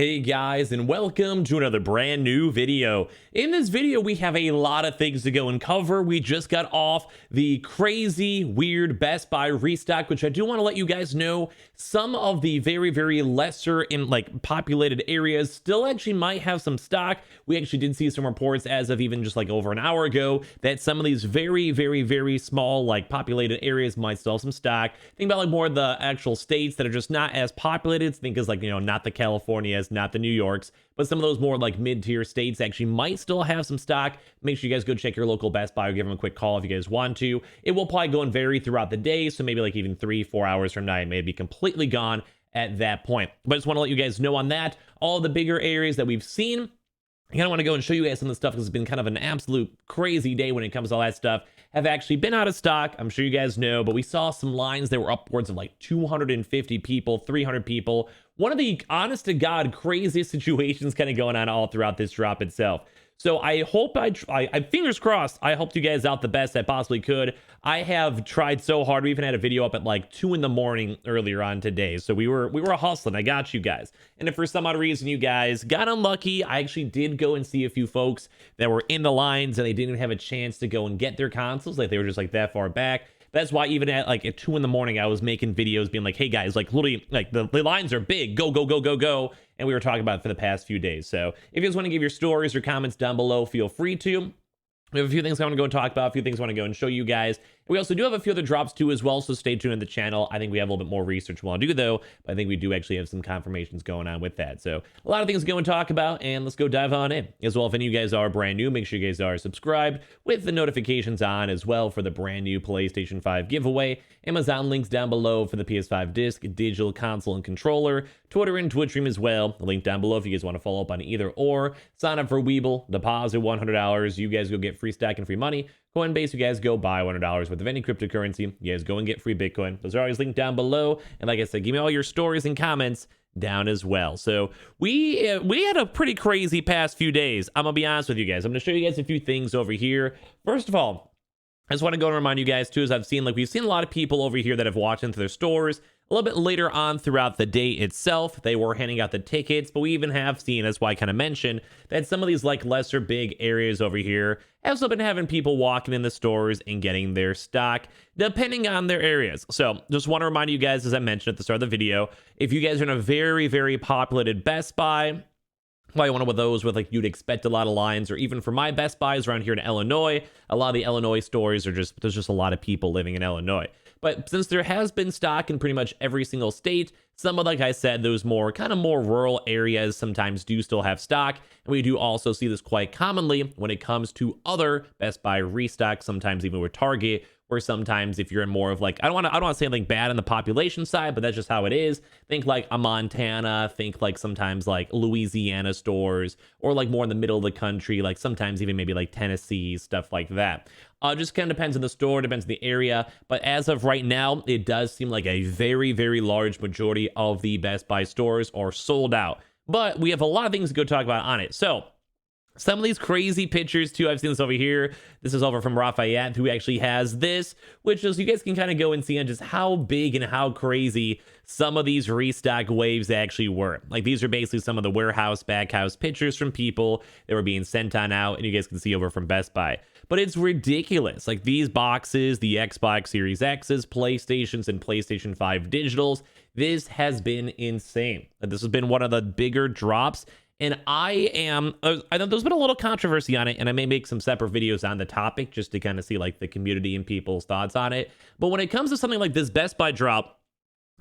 Hey guys, and welcome to another brand new video. In this video, we have a lot of things to go and cover. We just got off the crazy, weird Best Buy restock, which I do want to let you guys know some of the very lesser in populated areas still actually might have some stock. We actually did see some reports as of even just over an hour ago that some of these very small populated areas might still have some stock. Think about more of the actual states that are just not as populated. Think as not the Californias, not the New Yorks, but some of those more mid-tier states actually might still have some stock. Make sure you guys go check your local Best Buy or give them a quick call if you guys want to. It will probably go and vary throughout the day, so maybe even 3-4 hours from now it may be completely gone at that point. But I just want to let you guys know on that, all the bigger areas that we've seen. I kind of want to go and show you guys some of the stuff because it's been kind of an absolute crazy day when it comes to all that stuff. Have actually been out of stock. I'm sure you guys know, but we saw some lines that were upwards of 250 people, 300 people. One of the honest to God craziest situations kind of going on all throughout this drop itself. So I hope I fingers crossed, I helped you guys out the best I possibly could. I have tried so hard. We even had a video up at 2 in the morning earlier on today. So we were hustling. I got you guys. And if for some odd reason you guys got unlucky, I actually did go and see a few folks that were in the lines and they didn't have a chance to go and get their consoles. They were just that far back. That's why even at 2 in the morning, I was making videos being hey guys, literally the lines are big, go. And we were talking about it for the past few days. So if you guys want to give your stories or comments down below, feel free to. We have a few things I want to go and talk about, a few things I want to go and show you guys. We also do have a few other drops too as well, so stay tuned on the channel. I think we have a little bit more research we want to do though, but I think we do actually have some confirmations going on with that. So a lot of things to go and talk about, and let's go dive on in. As well, if any of you guys are brand new, make sure you guys are subscribed with the notifications on as well for the brand new PlayStation 5 giveaway. Amazon links down below for the PS5 disc, digital console, and controller. Twitter and Twitch stream as well. The link down below if you guys want to follow up on either or. Sign up for Weeble, deposit $100. You guys go get free stack and free money. Coinbase, you guys go buy $100 worth of any cryptocurrency. You guys go and get free Bitcoin. Those are always linked down below. And like I said, give me all your stories and comments down as well. So we had a pretty crazy past few days. I'm gonna be honest with you guys. I'm gonna show you guys a few things over here. First of all, I just want to go and remind you guys too, as I've seen we've seen a lot of people over here that have walked into their stores a little bit later on throughout the day itself. They were handing out the tickets, but we even have seen, that's why I kind of mentioned, that some of these lesser big areas over here have still been having people walking in the stores and getting their stock, depending on their areas. So just want to remind you guys, as I mentioned at the start of the video, if you guys are in a very populated Best Buy, probably one of those with you'd expect a lot of lines, or even for my Best Buys around here in Illinois, a lot of the Illinois stores are there's just a lot of people living in Illinois. But since there has been stock in pretty much every single state, some of, like I said, those more rural areas sometimes do still have stock. And we do also see this quite commonly when it comes to other Best Buy restocks, sometimes even with Target, or sometimes if you're in more of I don't want to say anything bad on the population side, but that's just how it is. Think a Montana, think sometimes Louisiana stores, or more in the middle of the country, sometimes even maybe Tennessee, stuff like that. Just kind of depends on the store, depends on the area. But as of right now, it does seem like a very large majority of the Best Buy stores are sold out. But we have a lot of things to go talk about on it. So some of these crazy pictures too, I've seen this over here. This is over from Lafayette, who actually has this, which is you guys can kind of go and see on just how big and how crazy some of these restock waves actually were. These are basically some of the warehouse, backhouse pictures from people that were being sent on out, and you guys can see over from Best Buy. But it's ridiculous. These boxes, the Xbox Series X's, PlayStations, and PlayStation 5 Digitals, this has been insane. This has been one of the bigger drops. And I know there's been a little controversy on it, and I may make some separate videos on the topic just to kind of see the community and people's thoughts on it. But when it comes to something like this Best Buy drop,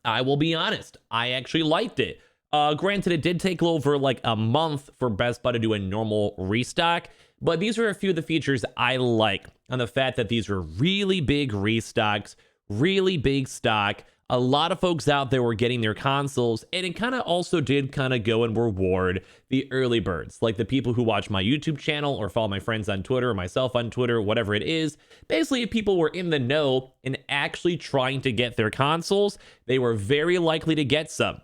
I will be honest, I actually liked it. Granted, it did take over a month for Best Buy to do a normal restock, but these are a few of the features I like on the fact that these were really big restocks, really big stock. A lot of folks out there were getting their consoles, and it kind of also did kind of go and reward the early birds, the people who watch my YouTube channel or follow my friends on Twitter or myself on Twitter, whatever it is. Basically, if people were in the know and actually trying to get their consoles, they were very likely to get some.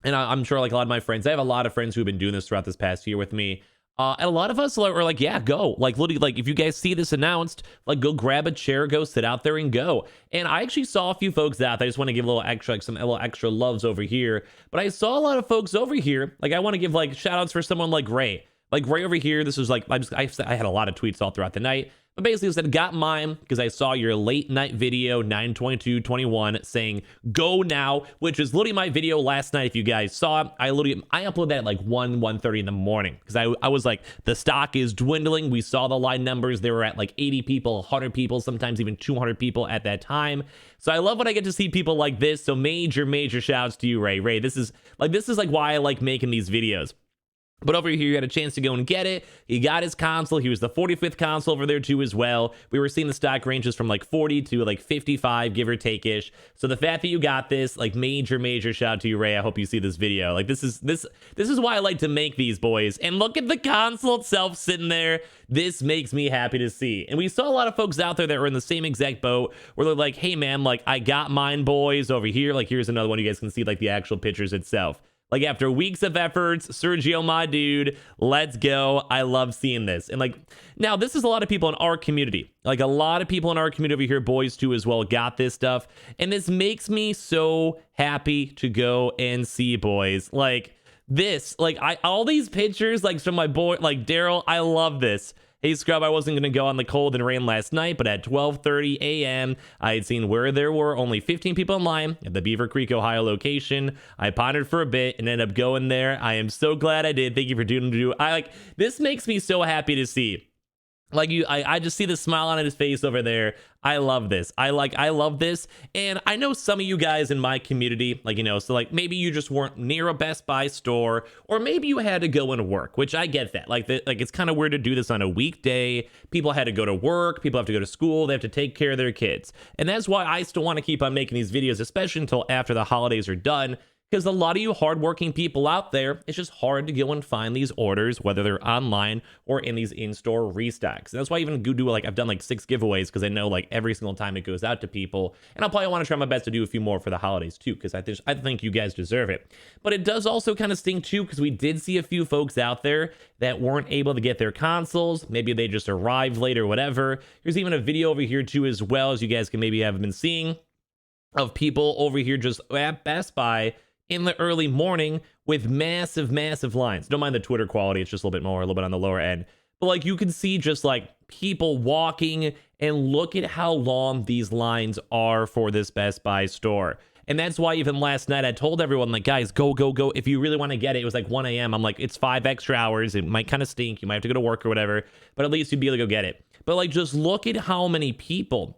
And I'm sure a lot of my friends, I have a lot of friends who've been doing this throughout this past year with me. And a lot of us are like, yeah, go. Like, literally, like, if you guys see this announced, like, go grab a chair, go sit out there and go. And I actually saw a few folks out there. I just want to give a little extra, like, some a little extra loves over here. But I saw a lot of folks over here. Like, I want to give, like, shout outs for someone like Ray. Like, Ray over here, this was like, I had a lot of tweets all throughout the night. But basically, I said, got mine because I saw your late night video, 9/22/21, saying go now, which is literally my video last night. If you guys saw it, I uploaded that at like 1:30 in the morning because I was like, the stock is dwindling. We saw the line numbers. They were at like 80 people, 100 people, sometimes even 200 people at that time. So I love when I get to see people like this. So major shouts to you, Ray. Ray, this is like why I like making these videos. But over here, you had a chance to go and get it. He got his console. He was the 45th console over there too as well. We were seeing the stock ranges from like 40 to like 55, give or take-ish. So the fact that you got this, like major shout out to you, Ray. I hope you see this video. Like this is why I like to make these, boys. And look at the console itself sitting there. This makes me happy to see. And we saw a lot of folks out there that were in the same exact boat where they're like, hey man, like I got mine, boys, over here. Like here's another one. You guys can see like the actual pictures itself. Like after weeks of efforts, Sergio, my dude, let's go. I love seeing this. And like, now this is a lot of people in our community. Like a lot of people in our community over here, boys too as well, got this stuff. And this makes me so happy to go and see, boys. Like this, like all these pictures, like from my boy, like Daryl, I love this. Hey, Scrub, I wasn't going to go on the cold and rain last night, but at 12:30 a.m., I had seen where there were only 15 people in line at the Beaver Creek, Ohio location. I pondered for a bit and ended up going there. I am so glad I did. Thank you for doing it. This makes me so happy to see. Like I just see the smile on his face over there. I love this. I love this. And I know some of you guys in my community, like, you know, so like maybe you just weren't near a Best Buy store, or maybe you had to go and work, which I get that. Like it's kind of weird to do this on a weekday. People had to go to work. People have to go to school. They have to take care of their kids. And that's why I still want to keep on making these videos, especially until after the holidays are done. Because a lot of you hardworking people out there, it's just hard to go and find these orders, whether they're online or in these in-store restocks. And that's why I even do like, I've done like 6 giveaways because I know like every single time it goes out to people. And I'll probably want to try my best to do a few more for the holidays too, because I think you guys deserve it. But it does also kind of sting too, because we did see a few folks out there that weren't able to get their consoles. Maybe they just arrived late or whatever. There's even a video over here too, as well, as you guys can maybe have been seeing, of people over here just at Best Buy in the early morning with massive lines. Don't mind the Twitter quality, it's just a little bit on the lower end. But like you can see just like people walking, and look at how long these lines are for this Best Buy store. And that's why even last night I told everyone, like, guys, go. If you really want to get it, it was like 1 a.m. I'm like, it's 5 extra hours. It might kind of stink. You might have to go to work or whatever, but at least you'd be able to go get it. But like, just look at how many people.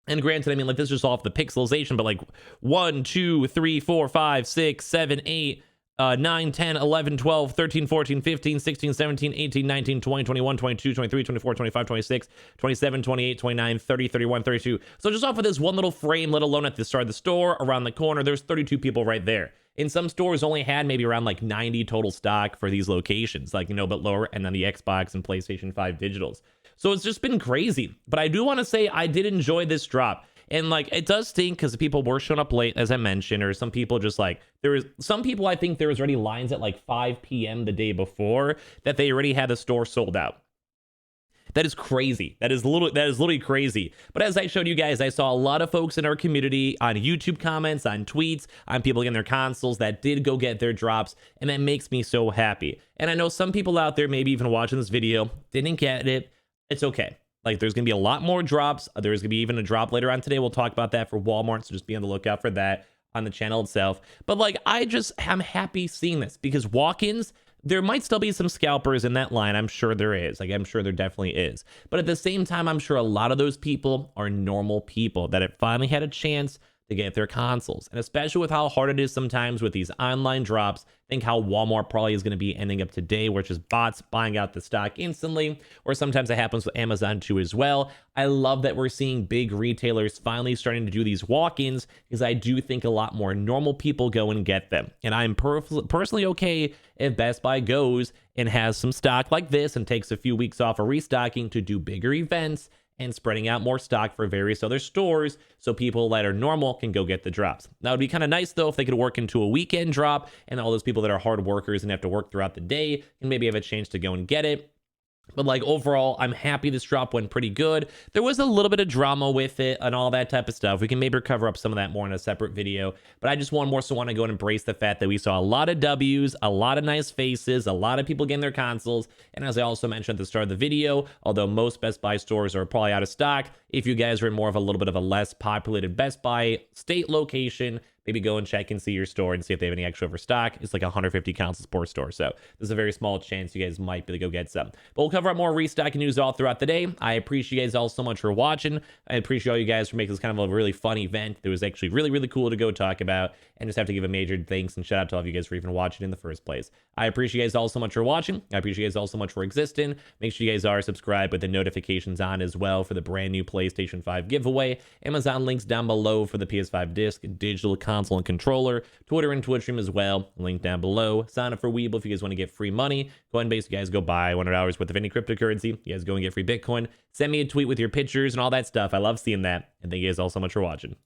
And granted, I mean, like, this is just off the pixelization, but like 1, 2, 3, 4, 5, 6, 7, 8, 9, 10, 11, 12, 13, 14, 15, 16, 17, 18, 19, 20, 21, 22, 23, 24, 25, 26, 27, 28, 29, 30, 31, 32. So just off of this one little frame, let alone at the start of the store, around the corner, there's 32 people right there. In some stores only had maybe around like 90 total stock for these locations, like, you know, but lower, and then the Xbox and PlayStation 5 digitals. So it's just been crazy. But I do want to say I did enjoy this drop. And like, it does stink because people were showing up late, as I mentioned, or some people just like, some people, I think there was already lines at like 5 p.m. the day before that they already had the store sold out. That is crazy. That is literally crazy. But as I showed you guys, I saw a lot of folks in our community on YouTube comments, on tweets, on people getting their consoles that did go get their drops, and that makes me so happy. And I know some people out there, maybe even watching this video, didn't get it. It's okay. Like, there's going to be a lot more drops. There's going to be even a drop later on today. We'll talk about that for Walmart, so just be on the lookout for that on the channel itself. But like, I'm happy seeing this because walk-ins, there might still be some scalpers in that line. I'm sure there is. Like, I'm sure there definitely is. But at the same time, I'm sure a lot of those people are normal people that have finally had a chance to get their consoles. And especially with how hard it is sometimes with these online drops, think how Walmart probably is going to be ending up today, where it's just bots buying out the stock instantly, or sometimes it happens with Amazon too as well. I love that we're seeing big retailers finally starting to do these walk-ins, because I do think a lot more normal people go and get them. And I'm personally okay if Best Buy goes and has some stock like this and takes a few weeks off of restocking to do bigger events and spreading out more stock for various other stores so people that are normal can go get the drops. Now, it'd be kind of nice, though, if they could work into a weekend drop and all those people that are hard workers and have to work throughout the day can maybe have a chance to go and get it. But like overall, I'm happy this drop went pretty good. There was a little bit of drama with it and all that type of stuff. We can maybe cover up some of that more in a separate video. But I just want to go and embrace the fact that we saw a lot of W's, a lot of nice faces, a lot of people getting their consoles. And as I also mentioned at the start of the video, although most Best Buy stores are probably out of stock, if you guys are in more of a little bit of a less populated Best Buy state location, maybe go and check and see your store and see if they have any extra overstock. It's like a 150 console sports store, so there's a very small chance you guys might be able to go get some. But we'll cover up more restocking news all throughout the day. I appreciate you guys all so much for watching. I appreciate all you guys for making this kind of a really fun event that was actually really, really cool to go talk about, and just have to give a major thanks and shout out to all of you guys for even watching in the first place. I appreciate you guys all so much for watching. I appreciate you guys all so much for existing. Make sure you guys are subscribed with the notifications on as well for the brand new PlayStation 5 giveaway. Amazon links down below for the PS5 disc, digital console and controller, Twitter and Twitch stream as well, link down below. Sign up for Weeble if you guys want to get free money. Go ahead and basically guys go buy $100 worth of any cryptocurrency. You guys go and get free Bitcoin. Send me a tweet with your pictures and all that stuff. I love seeing that. And thank you guys all so much for watching.